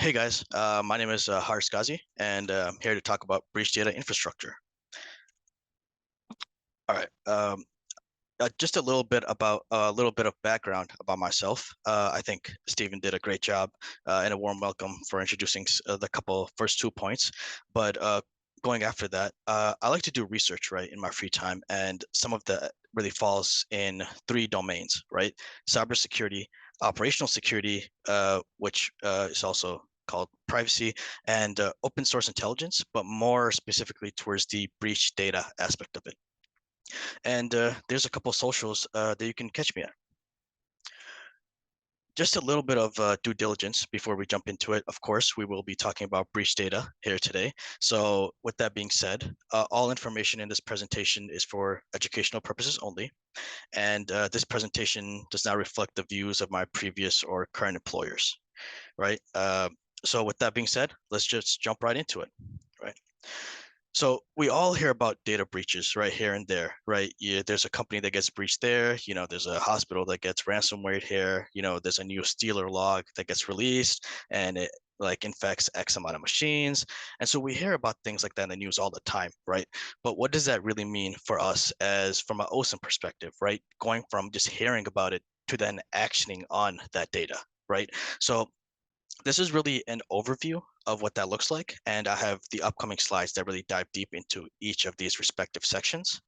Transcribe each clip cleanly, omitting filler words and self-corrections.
Hey guys, my name is Haris Ghazi, and I'm here to talk about breach data infrastructure. All right, just a little bit of background about myself. I think Stephen did a great job and a warm welcome for introducing the couple first 2 points. But going after that, I like to do research, right, in my free time, and some of that really falls in three domains, right? Cybersecurity, operational security, which is also called privacy, and open source intelligence, but more specifically towards the breach data aspect of it. And there's a couple socials that you can catch me at. Just a little bit of due diligence before we jump into it. Of course, we will be talking about breach data here today. So with that being said, all information in this presentation is for educational purposes only. And this presentation does not reflect the views of my previous or current employers, right? So with that being said, let's just jump right into it, right? So we all hear about data breaches right here and there, right? Yeah, there's a company that gets breached there. There's a hospital that gets ransomware here. There's a new Stealer log that gets released and it like infects X amount of machines. And so we hear about things like that in the news all the time, right? But what does that really mean for us as from an OSINT perspective, right? Going from just hearing about it to then actioning on that data, right? So this is really an overview of what that looks like, and I have the upcoming slides that really dive deep into each of these respective sections,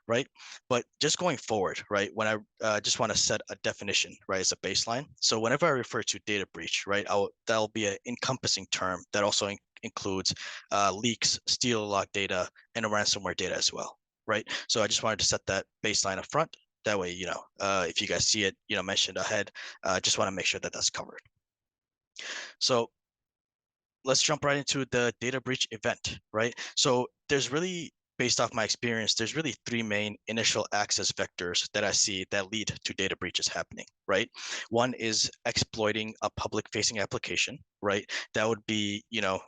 right? But just going forward, right, when I just want to set a definition, right, as a baseline. So whenever I refer to data breach, right, that'll be an encompassing term that also includes leaks, steal log data, and ransomware data as well, right? So I just wanted to set that baseline up front. That way, if you guys see it, mentioned ahead, just want to make sure that that's covered. So let's jump right into the data breach event, right? So there's really, based off my experience, there's really three main initial access vectors that I see that lead to data breaches happening, right? One is exploiting a public facing application, right? That would be,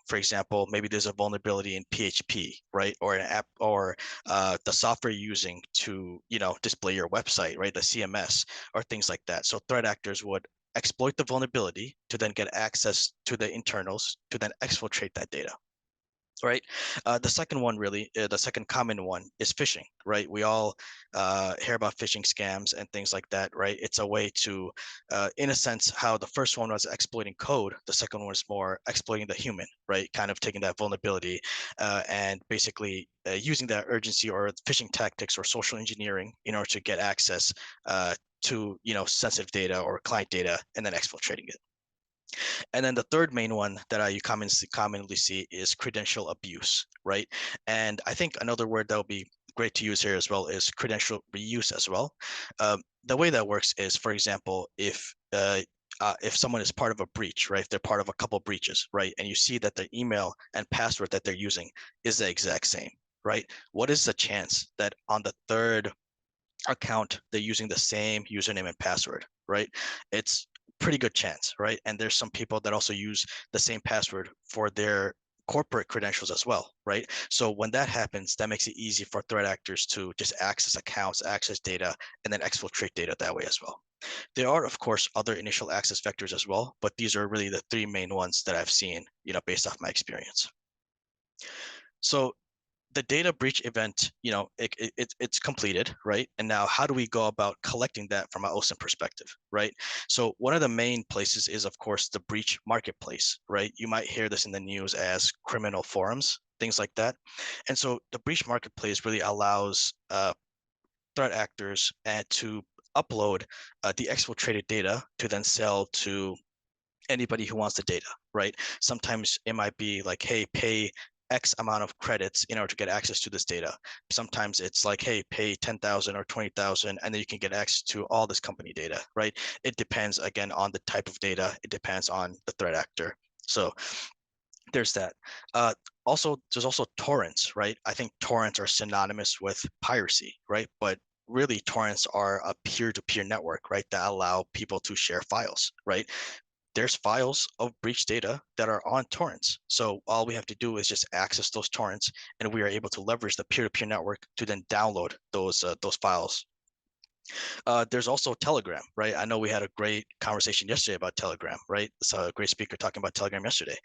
for example, maybe there's a vulnerability in PHP, right? Or an app or the software you're using to, display your website, right? The CMS or things like that. So threat actors would exploit the vulnerability to then get access to the internals to then exfiltrate that data, right? The second one, really, the second common one is phishing, right? We all hear about phishing scams and things like that, right? It's a way to, in a sense, how the first one was exploiting code, the second one was more exploiting the human, right? Kind of taking that vulnerability and basically using that urgency or phishing tactics or social engineering in order to get access to sensitive data or client data and then exfiltrating it. And then the third main one that I commonly see is credential abuse, right? And I think another word that would be great to use here as well is credential reuse as well. The way that works is, for example, if someone is part of a breach, right? If they're part of a couple breaches, right? And you see that the email and password that they're using is the exact same, right? What is the chance that on the third account they're using the same username and password, right? It's pretty good chance, right? And there's some people that also use the same password for their corporate credentials as well, right? So when that happens, that makes it easy for threat actors to just access accounts, access data, and then exfiltrate data that way as well. There are, of course, other initial access vectors as well, but these are really the three main ones that I've seen, based off my experience. So the data breach event, it's completed, right? And now how do we go about collecting that from an OSINT perspective, right? So one of the main places is, of course, the breach marketplace, right? You might hear this in the news as criminal forums, things like that. And so the breach marketplace really allows threat actors to upload the exfiltrated data to then sell to anybody who wants the data, right? Sometimes it might be like, hey, pay X amount of credits in order to get access to this data. Sometimes it's like, hey, pay 10,000 or 20,000, and then you can get access to all this company data, right? It depends, again, on the type of data. It depends on the threat actor. So there's that. Also, there's also torrents, right? I think torrents are synonymous with piracy, right? But really torrents are a peer-to-peer network, right? That allow people to share files, right? There's files of breach data that are on torrents. So all we have to do is just access those torrents, and we are able to leverage the peer-to-peer network to then download those files. There's also Telegram, right? I know we had a great conversation yesterday about Telegram, right? So a great speaker talking about Telegram yesterday.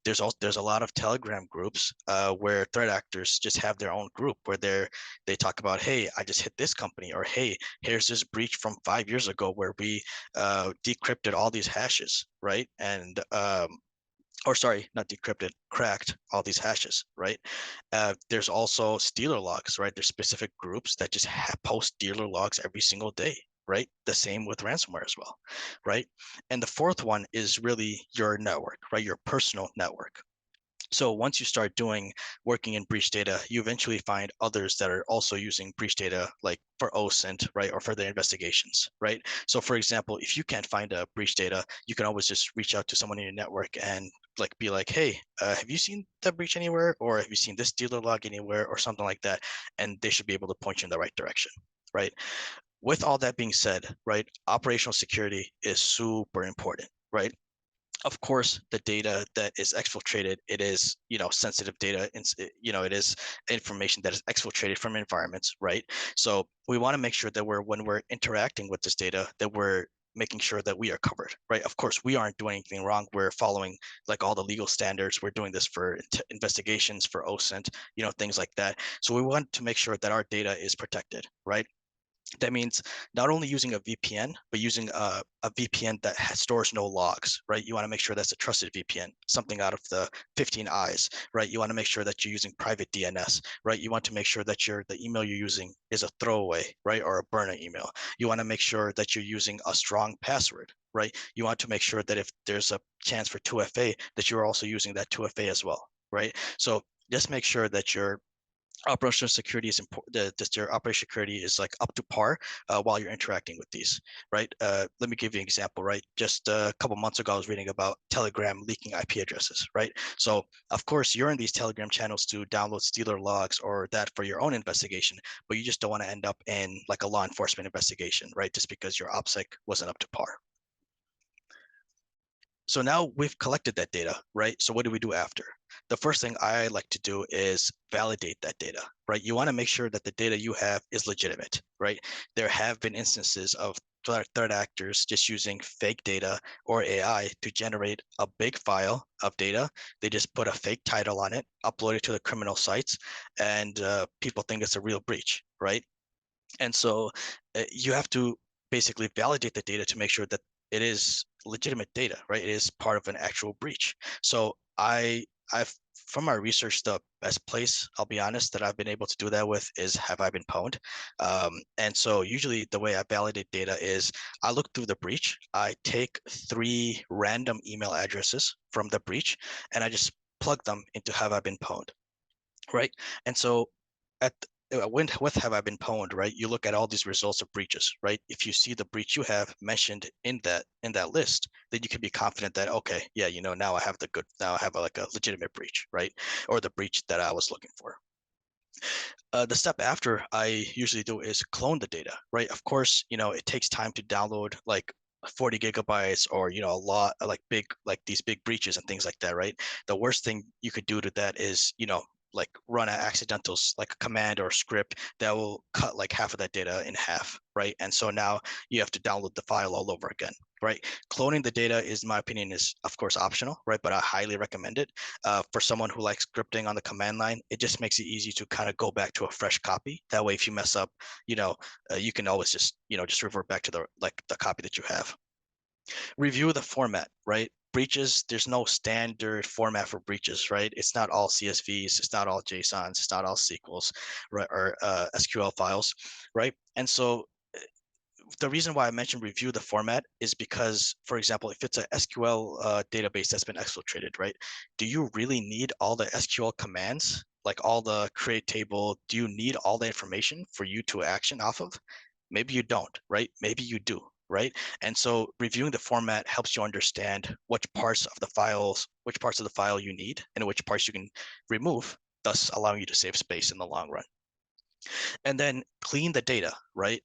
There's a lot of Telegram groups where threat actors just have their own group where they talk about, hey, I just hit this company, or hey, here's this breach from 5 years ago where we decrypted all these hashes, right? And or sorry, not decrypted, cracked all these hashes, right? There's also stealer logs, right? There's specific groups that just post dealer logs every single day, right? The same with ransomware as well, right? And the fourth one is really your network, right? Your personal network. So once you start working in breach data, you eventually find others that are also using breach data, like for OSINT, right, or for their investigations, right? So for example, if you can't find a breach data, you can always just reach out to someone in your network and like be like, hey, have you seen that breach anywhere, or have you seen this dealer log anywhere, or something like that, and they should be able to point you in the right direction, right? With all that being said, right, operational security is super important, right? Of course, the data that is exfiltrated, it is, sensitive data, and it is information that is exfiltrated from environments, right? So we want to make sure that when we're interacting with this data, that we're making sure that we are covered, right? Of course, we aren't doing anything wrong. We're following like all the legal standards. We're doing this for investigations, for OSINT, things like that. So we want to make sure that our data is protected, right? That means not only using a VPN, but using a VPN that stores no logs, right? You want to make sure that's a trusted VPN, something out of the 15 eyes, right? You want to make sure that you're using private DNS, right? You want to make sure that the email you're using is a throwaway, right? Or a burner email. You want to make sure that you're using a strong password, right? You want to make sure that if there's a chance for 2FA, that you're also using that 2FA as well, right? So just make sure that your operational security is important. That your operational security is like up to par while you're interacting with these, right? Let me give you an example, right? Just a couple months ago, I was reading about Telegram leaking IP addresses, right? So of course, you're in these Telegram channels to download stealer logs or that for your own investigation, but you just don't want to end up in like a law enforcement investigation, right? Just because your OPSEC wasn't up to par. So now we've collected that data, right? So what do we do after? The first thing I like to do is validate that data, right? You want to make sure that the data you have is legitimate, right? There have been instances of threat actors just using fake data or AI to generate a big file of data. They just put a fake title on it, upload it to the criminal sites, and people think it's a real breach, right? And so you have to basically validate the data to make sure that it is legitimate data, right? It is part of an actual breach. So I've from my research, the best place, I'll be honest, that I've been able to do that with is Have I Been Pwned? And so usually the way I validate data is I look through the breach, I take 3 random email addresses from the breach, and I just plug them into Have I Been Pwned, right? And so at with Have I Been Pwned, right? You look at all these results of breaches, right? If you see the breach you have mentioned in that list, then you can be confident that okay, yeah, now I have like a legitimate breach, right? Or the breach that I was looking for. The step after I usually do is clone the data, right? Of course, it takes time to download like 40 gigabytes or a lot like these big breaches and things like that, right? The worst thing you could do to that is like run an accidental like a command or script that will cut like half of that data in half, right? And so now you have to download the file all over again, right? Cloning the data is, in my opinion, is of course optional, right? But I highly recommend it. For someone who likes scripting on the command line, it just makes it easy to kind of go back to a fresh copy. That way, if you mess up, you can always just revert back to the copy that you have. Review the format, right? Breaches, there's no standard format for breaches, right? It's not all CSVs, it's not all JSONs, it's not all SQLs, right? Or SQL files, right? And so the reason why I mentioned review the format is because, for example, if it's an SQL database that's been exfiltrated, right? Do you really need all the SQL commands, like all the create table? Do you need all the information for you to action off of? Maybe you don't, right? Maybe you do, right? And so reviewing the format helps you understand which parts of the file you need and which parts you can remove, thus allowing you to save space in the long run. And then clean the data, right?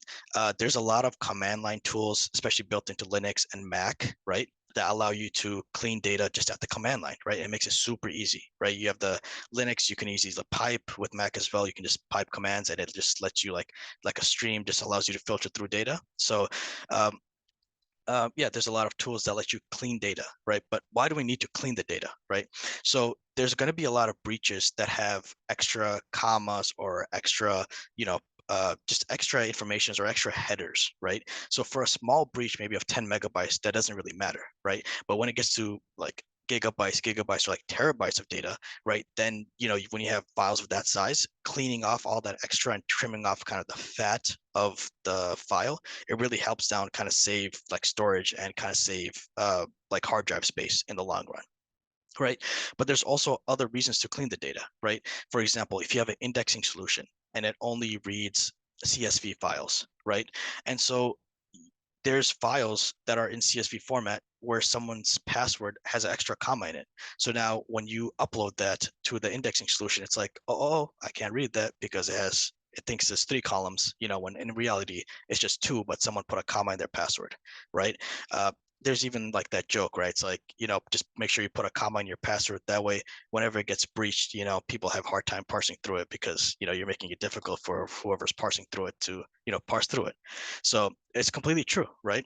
There's a lot of command line tools, especially built into Linux and Mac, right? that allow you to clean data just at the command line, right? It makes it super easy, right? You have the Linux, you can easily pipe. With Mac as well, you can just pipe commands and it just lets you like a stream, just allows you to filter through data. So um, yeah, there's a lot of tools that let you clean data, right? But why do we need to clean the data, right? So there's going to be a lot of breaches that have extra commas or extra, just extra informations or extra headers, right? So for a small breach, maybe of 10 megabytes, that doesn't really matter, right? But when it gets to like gigabytes or like terabytes of data, right? Then, when you have files of that size, cleaning off all that extra and trimming off kind of the fat of the file, it really helps down kind of save like storage and kind of save like hard drive space in the long run, right? But there's also other reasons to clean the data, right? For example, if you have an indexing solution and it only reads CSV files, right? And so there's files that are in CSV format where someone's password has an extra comma in it. So now when you upload that to the indexing solution, it's like, oh, I can't read that because it thinks it's 3 columns, when in reality it's just 2, but someone put a comma in their password, right? There's even like that joke, right? It's like, just make sure you put a comma in your password. That way, whenever it gets breached, people have a hard time parsing through it because, you're making it difficult for whoever's parsing through it to, parse through it. So it's completely true, right?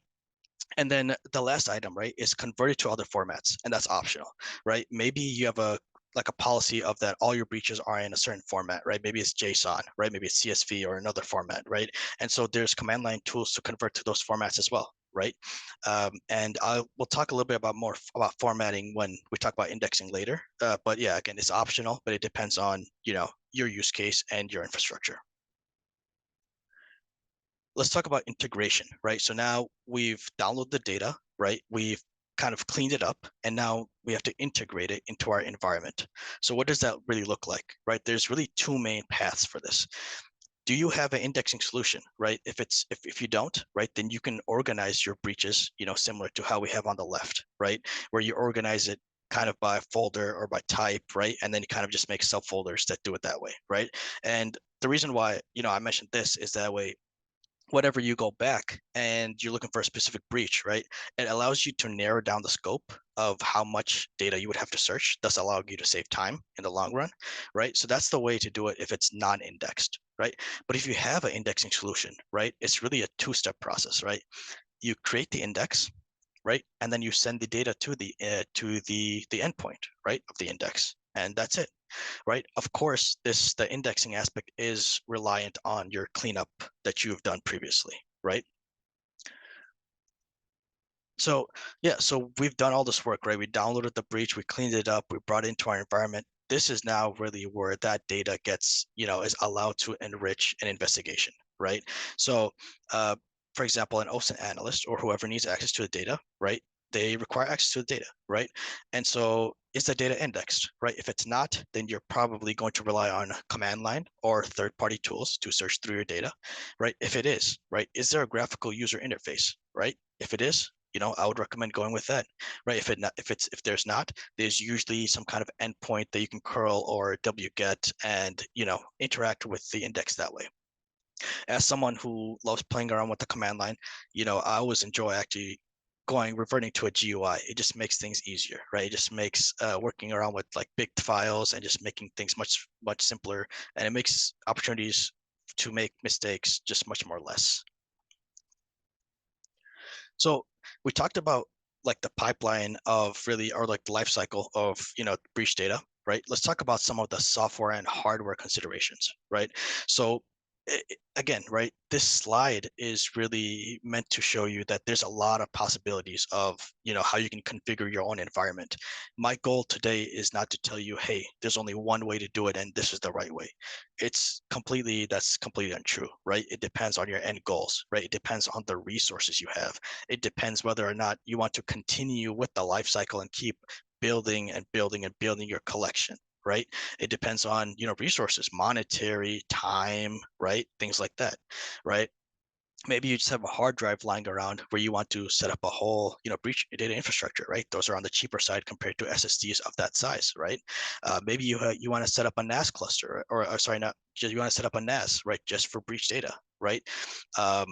And then the last item, right, is convert it to other formats, and that's optional, right? Maybe you have a policy of that all your breaches are in a certain format, right? Maybe it's JSON, right? Maybe it's CSV or another format, right? And so there's command line tools to convert to those formats as well, right? And we'll talk a little bit more about formatting when we talk about indexing later. But yeah, again, it's optional, but it depends on your use case and your infrastructure. Let's talk about integration, right? So now we've downloaded the data, right? We've kind of cleaned it up, and now we have to integrate it into our environment. So what does that really look like, right? There's really two main paths for this. Do you have an indexing solution, right? If you don't, right, then you can organize your breaches, similar to how we have on the left, right, where you organize it kind of by folder or by type, right, and then you kind of just make subfolders that do it that way, right? And the reason why I mentioned this is that way whenever you go back and you're looking for a specific breach, right, it allows you to narrow down the scope of how much data you would have to search, thus allowing you to save time in the long run, right? So that's the way to do it if it's non-indexed, right? But if you have an indexing solution, right, it's really a two-step process, right? You create the index, right, and then you send the data to the endpoint, right, of the index, and that's it, right? Of course, the indexing aspect is reliant on your cleanup that you've done previously, right? So yeah, so we've done all this work, right? We downloaded the breach, we cleaned it up, we brought it into our environment. This is now really where that data gets, is allowed to enrich an investigation, right? So, for example, an OSINT analyst or whoever needs access to the data, right? They require access to the data, right? And so is the data indexed, right? If it's not, then you're probably going to rely on command line or third-party tools to search through your data, right? If it is, right, is there a graphical user interface, right? If it is, I would recommend going with that, right? If there's not, there's usually some kind of endpoint that you can curl or wget and interact with the index that way. As someone who loves playing around with the command line, I always enjoy actually reverting to a GUI. It just makes things easier, right? It just makes working around with like big files and just making things much simpler, and it makes opportunities to make mistakes just much more less. So we talked about like the pipeline of really, or like the life cycle of, breach data, right? Let's talk about some of the software and hardware considerations, right? So again, right, this slide is really meant to show you that there's a lot of possibilities of, how you can configure your own environment. My goal today is not to tell you, hey, there's only one way to do it and this is the right way. That's completely untrue, right? It depends on your end goals, right? It depends on the resources you have. It depends whether or not you want to continue with the life cycle and keep building and building and building your collection, right? It depends on, resources, monetary, time, right? Things like that, right? Maybe you just have a hard drive lying around where you want to set up a whole, breach data infrastructure, right? Those are on the cheaper side compared to SSDs of that size, right? Maybe you want to set up a NAS cluster, or sorry, not just you want to set up a NAS, right? Just for breach data, right? Um,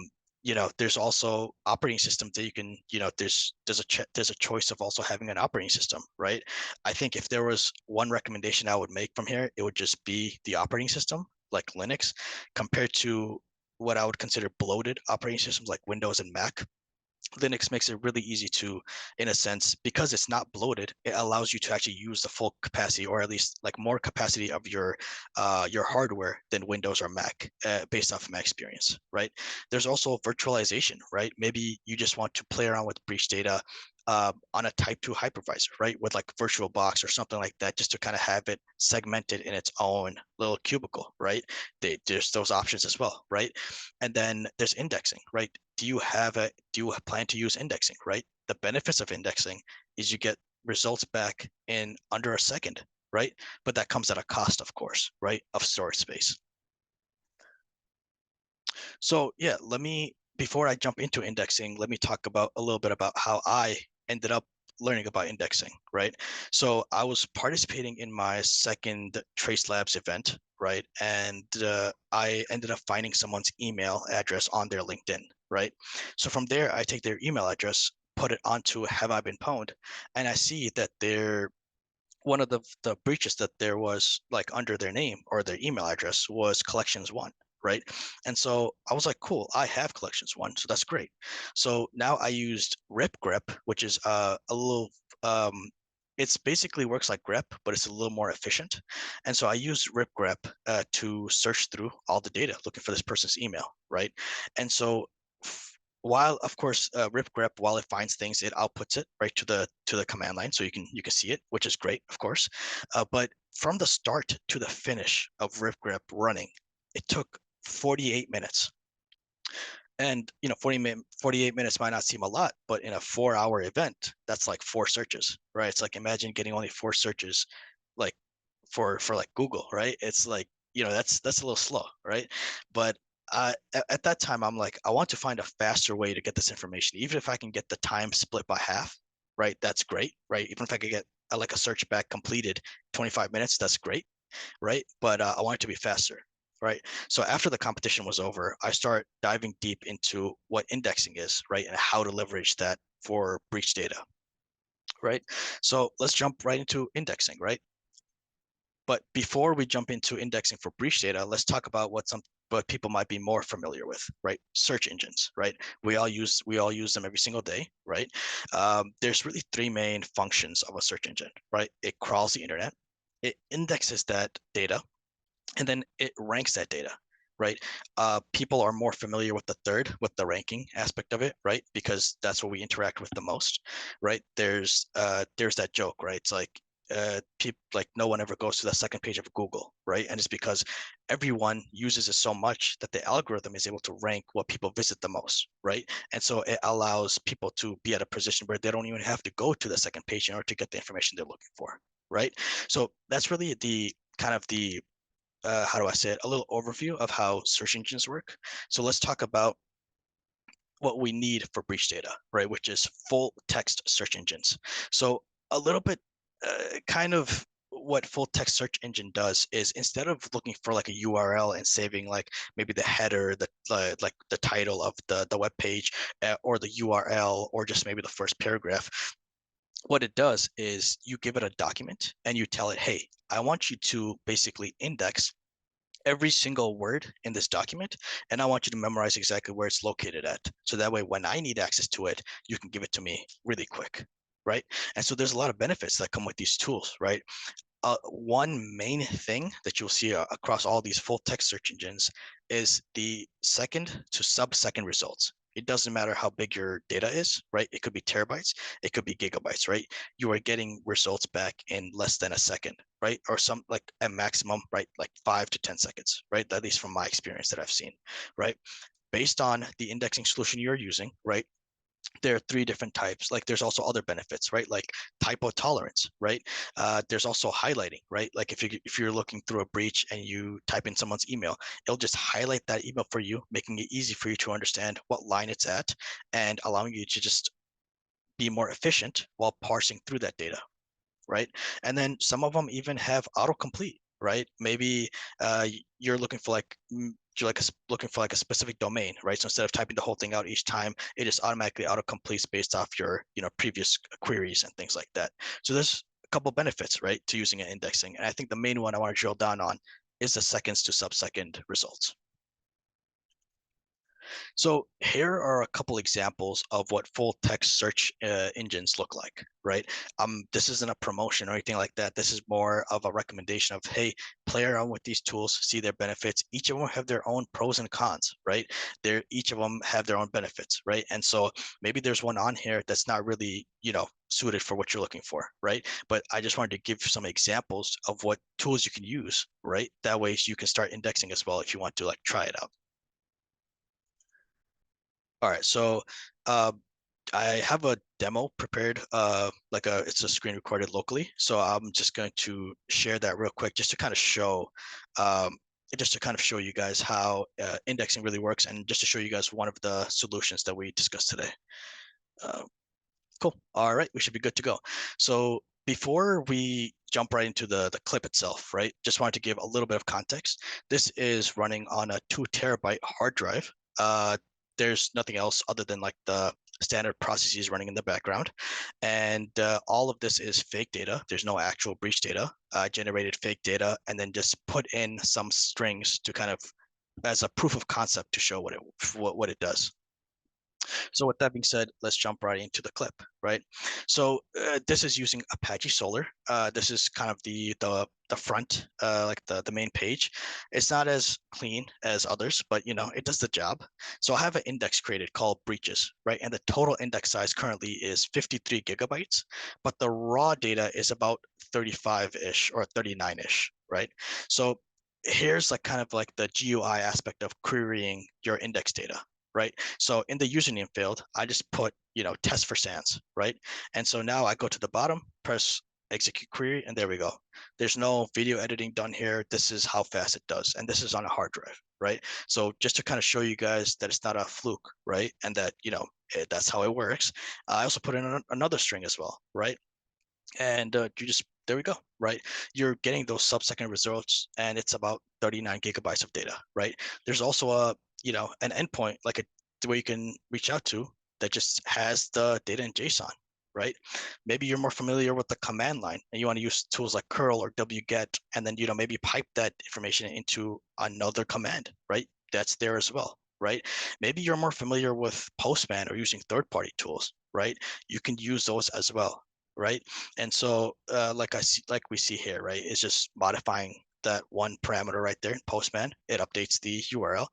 there's also operating systems that you can, there's a choice of also having an operating system, right? I think if there was one recommendation I would make from here, it would just be the operating system, like Linux, compared to what I would consider bloated operating systems like Windows and Mac. Linux makes it really easy to, in a sense, because it's not bloated, it allows you to actually use the full capacity, or at least like more capacity of your hardware than Windows or Mac, based off of my experience, right? There's also virtualization, right? Maybe you just want to play around with breach data on a type 2 hypervisor, right? With like VirtualBox or something like that, just to kind of have it segmented in its own little cubicle, right? There's those options as well, right? And then there's indexing, right? Do you plan to use indexing, right? The benefits of indexing is you get results back in under a second, right? But that comes at a cost, of course, right? Of storage space. So yeah, before I jump into indexing, let me talk about a little bit about how I ended up learning about indexing, right? So I was participating in my second Trace Labs event, right? And I ended up finding someone's email address on their LinkedIn, right? So from there, I take their email address, put it onto Have I Been Pwned, and I see that one of the breaches that there was like under their name or their email address was collections one, right? And so I was like, cool, I have collections one, so that's great. So now I used ripgrep, which is a little it's basically works like grep, but it's a little more efficient. And so I used ripgrep to search through all the data looking for this person's email, right? And so while of course ripgrep, while it finds things, it outputs it right to the command line, so you can see it, which is great, of course. But from the start to the finish of ripgrep running, it took 48 minutes. And 48 minutes might not seem a lot, but in a 4-hour event, that's like 4 searches, right? It's like, imagine getting only 4 searches, like for like Google, right? It's like, that's a little slow, right? But at that time, I'm like, I want to find a faster way to get this information. Even if I can get the time split by half, right? That's great, right? Even if I could get like a search back completed 25 minutes, that's great, right? But I want it to be faster, right? So after the competition was over, I start diving deep into what indexing is, right? And how to leverage that for breach data, right? So let's jump right into indexing, right? But before we jump into indexing for breach data, let's talk about what people might be more familiar with, right? Search engines, right? We all use them every single day, right? There's really three main functions of a search engine, right? It crawls the internet, it indexes that data, and then it ranks that data, right? People are more familiar with the third, with the ranking aspect of it, right? Because that's what we interact with the most, right? There's that joke, right? It's like people, like, no one ever goes to the second page of Google, right? And it's because everyone uses it so much that the algorithm is able to rank what people visit the most, right? And so it allows people to be at a position where they don't even have to go to the second page in order to get the information they're looking for, right? So that's really the kind of the how do I say it, a little overview of how search engines work. So let's talk about what we need for breach data, right? Which is full text search engines. So a little bit, kind of what full text search engine does is, instead of looking for like a URL and saving like maybe the header, like the title of the web page, or the URL, or just maybe the first paragraph, what it does is you give it a document and you tell it, hey, I want you to basically index every single word in this document, and I want you to memorize exactly where it's located at. So that way, when I need access to it, you can give it to me really quick, right? And so there's a lot of benefits that come with these tools, right? One main thing that you'll see across all these full text search engines is the second to sub-second results. It doesn't matter how big your data is, right? It could be terabytes, it could be gigabytes, right? You are getting results back in less than a second, right? Or some, like at maximum, right? Like 5 to 10 seconds, right? At least from my experience that I've seen, right? Based on the indexing solution you're using, right? There are three different types. Like, there's also other benefits, right? Like typo tolerance, right? There's also highlighting, right? Like if you're looking through a breach and you type in someone's email, it'll just highlight that email for you, making it easy for you to understand what line it's at, and allowing you to just be more efficient while parsing through that data, right? And then some of them even have autocomplete. right? Maybe you're looking for like looking for like a specific domain, right? So instead of typing the whole thing out each time, it just automatically auto-completes based off your previous queries and things like that. So there's a couple benefits, right, to using an indexing. And I think the main one I want to drill down on is the seconds to sub-second results. So here are a couple examples of what full text search engines look like, right? This isn't a promotion or anything like that. This is more of a recommendation of, hey, play around with these tools, see their benefits. Each of them have their own pros and cons, right? Each of them have their own benefits, right? And so maybe there's one on here that's not really, suited for what you're looking for, right? But I just wanted to give some examples of what tools you can use, right? That way you can start indexing as well if you want to like try it out. All right, so uh, I have a demo prepared, it's a screen recorded locally. So I'm just going to share that real quick, um, just to kind of show you guys how indexing really works, and just to show you guys one of the solutions that we discussed today. Uh, Cool. All right, we should be good to go. So before we jump right into the clip itself, right, just wanted to give a little bit of context. This is running on a 2 terabyte hard drive. There's nothing else other than like the standard processes running in the background. And all of this is fake data. There's no actual breach data. I generated fake data and then just put in some strings to kind of as a proof of concept to show what it does. So with that being said, let's jump right into the clip, right? So this is using Apache Solr. This is kind of the front, like the main page. It's not as clean as others, but it does the job. So I have an index created called breaches, right? And the total index size currently is 53 gigabytes, but the raw data is about 35-ish or 39-ish, right? So here's like kind of like the GUI aspect of querying your index data, right? So in the username field, I just put, test for sans, right? And so now I go to the bottom, press execute query, and there we go. There's no video editing done here. This is how fast it does. And this is on a hard drive, right? So just to kind of show you guys that it's not a fluke, right? And that, that's how it works. I also put in another string as well, right? And there we go, right? You're getting those sub-second results, and it's about 39 gigabytes of data, right? There's also an endpoint like where you can reach out to that just has the data in JSON, right? Maybe you're more familiar with the command line and you want to use tools like curl or wget, and then maybe pipe that information into another command, right? That's there as well, right? Maybe you're more familiar with Postman or using third-party tools, right? You can use those as well, right? And so, like we see here, right, it's just modifying that one parameter right there in Postman. It updates the URL.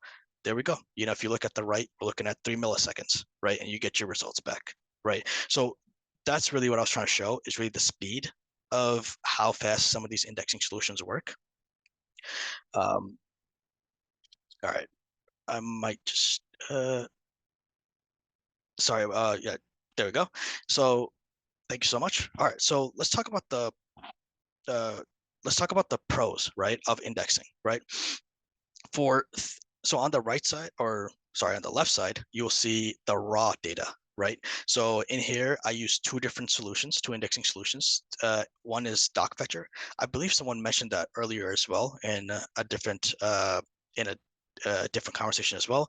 There we go. If you look at the right, we're looking at 3 milliseconds, right, and you get your results back, right? So that's really what I was trying to show, is really the speed of how fast some of these indexing solutions work. All right, I might just sorry, yeah, there we go. So thank you so much. All right, so uh, let's talk about the pros, right, of indexing, right? For so on the right side, or sorry, on the left side, you'll see the raw data, right? So in here, I use two different solutions, two indexing solutions. One is DocFetcher. I believe someone mentioned that earlier as well in a different different conversation as well.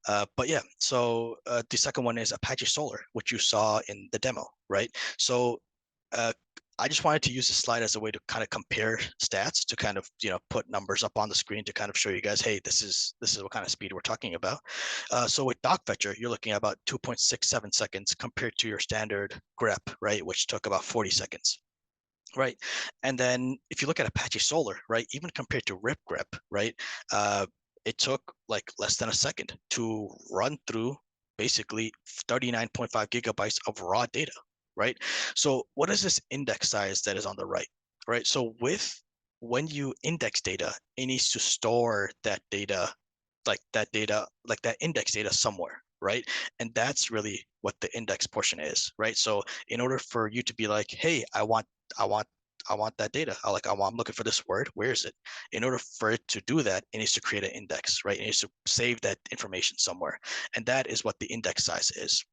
But yeah, so the second one is Apache Solr, which you saw in the demo, right? So uh, I just wanted to use this slide as a way to kind of compare stats, to kind of put numbers up on the screen to kind of show you guys, hey, this is what kind of speed we're talking about. So with DocFetcher, you're looking at about 2.67 seconds compared to your standard grep, right, which took about 40 seconds. Right. And then if you look at Apache Solr, right, even compared to ripgrep, right, it took like less than a second to run through basically 39.5 gigabytes of raw data, right? So what is this index size that is on the right, right? So when you index data, it needs to store that data, like that index data somewhere, right? And that's really what the index portion is, right? So in order for you to be like, hey, I want I want that data. I'm looking for this word. Where is it? In order for it to do that, it needs to create an index, right? It needs to save that information somewhere. And that is what the index size is.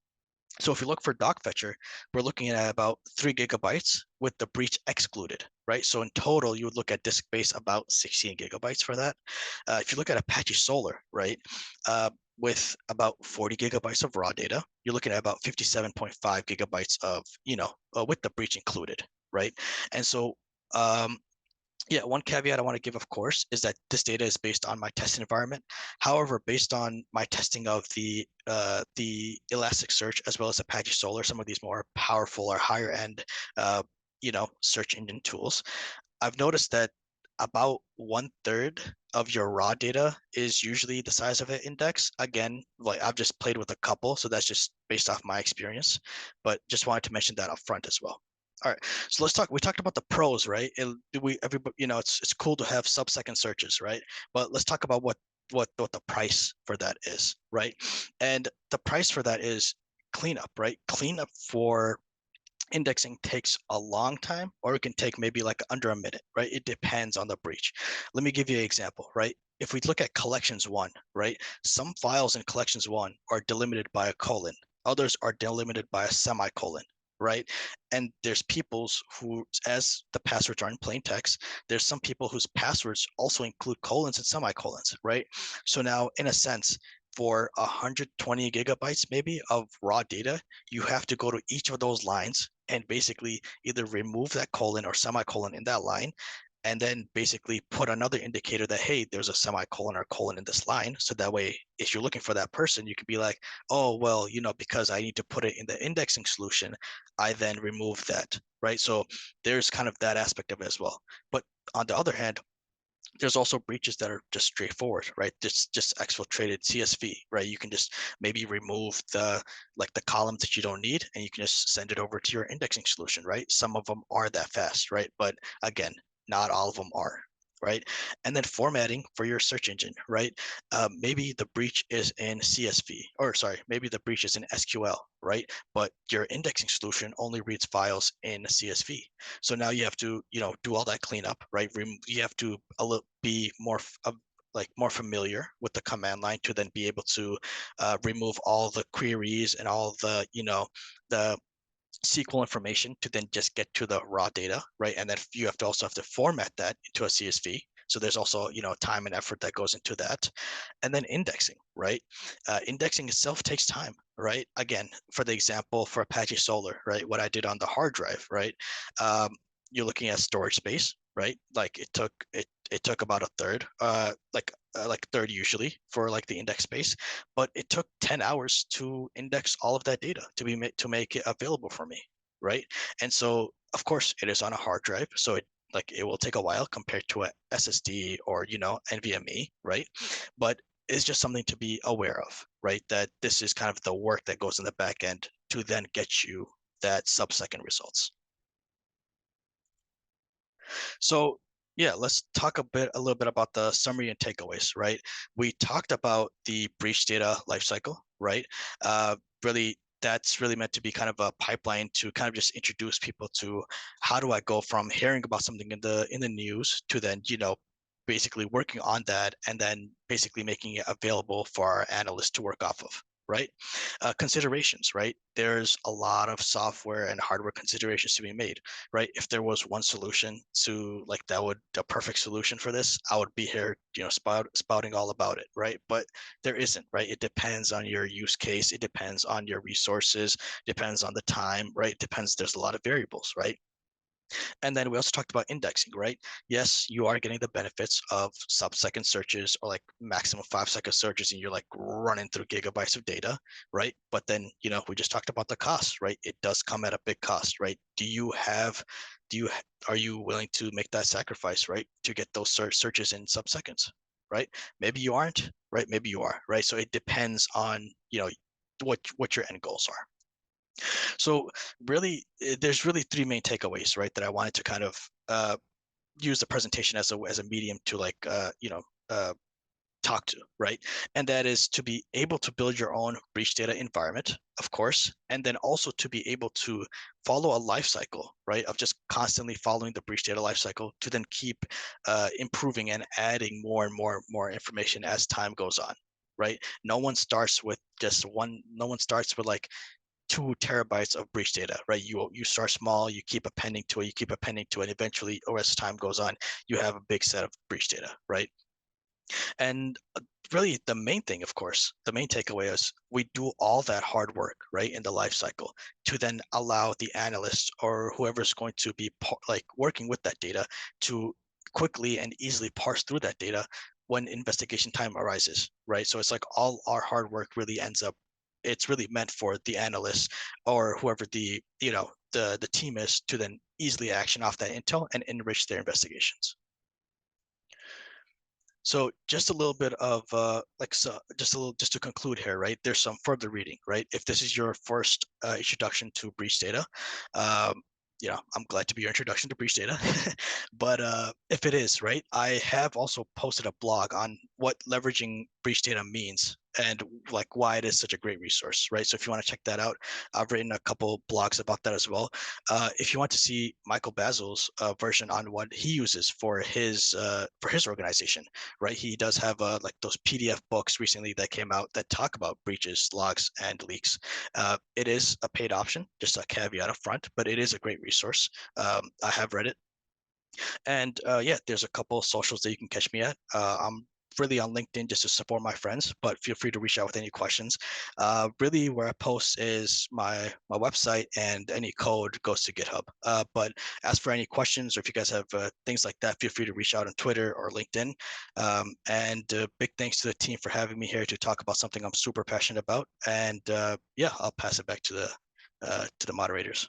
So if you look for doc fetcher, we're looking at about 3 GB with the breach excluded, right? So in total, you would look at disk space about 16 GB for that. If you look at Apache Solr, right, with about 40 GB of raw data, you're looking at about 57.5 GB of, with the breach included, right? And so um, yeah, one caveat I want to give, of course, is that this data is based on my test environment. However, based on my testing of the Elasticsearch as well as Apache Solr, some of these more powerful or higher end, search engine tools, I've noticed that about 1/3 of your raw data is usually the size of an index. Again, like I've just played with a couple, so that's just based off my experience, but just wanted to mention that up front as well. All right, so let's talk. We talked about the pros, right? Everybody, it's cool to have sub-second searches, right? But let's talk about what the price for that is, right? And the price for that is cleanup, right? Cleanup for indexing takes a long time, or it can take maybe like under a minute, right? It depends on the breach. Let me give you an example, right? If we look at collections one, right? Some files in collections one are delimited by a colon, others are delimited by a semicolon, right? And there's people's who, as the passwords are in plain text, there's some people whose passwords also include colons and semicolons, right? So now, in a sense, for 120 GB maybe of raw data, you have to go to each of those lines and basically either remove that colon or semicolon in that line, and then basically put another indicator that, hey, there's a semicolon or colon in this line. So that way, if you're looking for that person, you could be like, oh, well, because I need to put it in the indexing solution, I then remove that, right? So there's kind of that aspect of it as well. But on the other hand, there's also breaches that are just straightforward, right? Just exfiltrated CSV, right? You can just maybe remove the columns that you don't need, and you can just send it over to your indexing solution, right? Some of them are that fast, right? But again, not all of them are, right? And then formatting for your search engine, right? Maybe the breach is in CSV, or sorry, maybe the breach is in SQL, right? But your indexing solution only reads files in CSV. So now you have to, do all that cleanup, right? You have to be more familiar with the command line to then be able to remove all the queries and all the SQL information to then just get to the raw data, right? And then you have to format that into a CSV. So there's also, time and effort that goes into that. And then indexing, right? Indexing itself takes time, right? Again, for the example for Apache Solr, right? What I did on the hard drive, right? Um, you're looking at storage space, right? Like it took about a third, like third usually for like the index space, but it took 10 hours to index all of that data to make it available for me, right? And so of course it is on a hard drive, so it will take a while compared to a SSD or NVMe, right? But it's just something to be aware of, right? That this is kind of the work that goes in the back end to then get you that sub-second results. So yeah, let's talk a little bit about the summary and takeaways, right? We talked about the breach data lifecycle, right? Really, that's really meant to be kind of a pipeline to kind of just introduce people to how do I go from hearing about something in the news to then, basically working on that and then basically making it available for our analysts to work off of, right? Considerations, right? There's a lot of software and hardware considerations to be made, right? If there was one solution to like that would a perfect solution for this, I would be here, spouting all about it, right? But there isn't, right? It depends on your use case, it depends on your resources, depends on the time, right? It depends. There's a lot of variables, right? And then we also talked about indexing, right? Yes, you are getting the benefits of sub-second searches or like maximum 5-second searches, and you're like running through gigabytes of data, right? But then, we just talked about the cost, right? It does come at a big cost, right? Do you, are you willing to make that sacrifice, right? To get those searches in sub-seconds, right? Maybe you aren't, right? Maybe you are, right? So it depends on, what your end goals are. So really, there's really three main takeaways, right? That I wanted to kind of use the presentation as a medium to talk to, right? And that is to be able to build your own breach data environment, of course, and then also to be able to follow a life cycle, right? Of just constantly following the breach data life cycle to then keep improving and adding more and more information as time goes on, right? No one starts with just one. No one starts with like 2 terabytes of breach data, right? You start small, you keep appending to it, you keep appending to it, and eventually, or as time goes on, you have a big set of breach data, right? And really, the main thing, of course, the main takeaway is we do all that hard work, right, in the life cycle to then allow the analyst or whoever's going to be like working with that data to quickly and easily parse through that data when investigation time arises, right? So it's like all our hard work really ends up, it's really meant for the analysts or whoever the team is to then easily action off that intel and enrich their investigations. So just a little bit of just to conclude here, right? There's some further reading, right? If this is your first introduction to breach data, um, I'm glad to be your introduction to breach data. But if it is, right, I have also posted a blog on what leveraging breach data means and like why it is such a great resource, right? So if you want to check that out, I've written a couple blogs about that as well. If you want to see Michael Basil's version on what he uses for his organization, right? He does have like those PDF books recently that came out that talk about breaches, logs, and leaks. It is a paid option, just a caveat up front, but it is a great resource. I have read it. And yeah, there's a couple socials that you can catch me at. I'm really on LinkedIn just to support my friends, but feel free to reach out with any questions. Really, where I post is my website, and any code goes to GitHub. But as for any questions, or if you guys have things like that, feel free to reach out on Twitter or LinkedIn. And big thanks to the team for having me here to talk about something I'm super passionate about. And yeah, I'll pass it back to the moderators.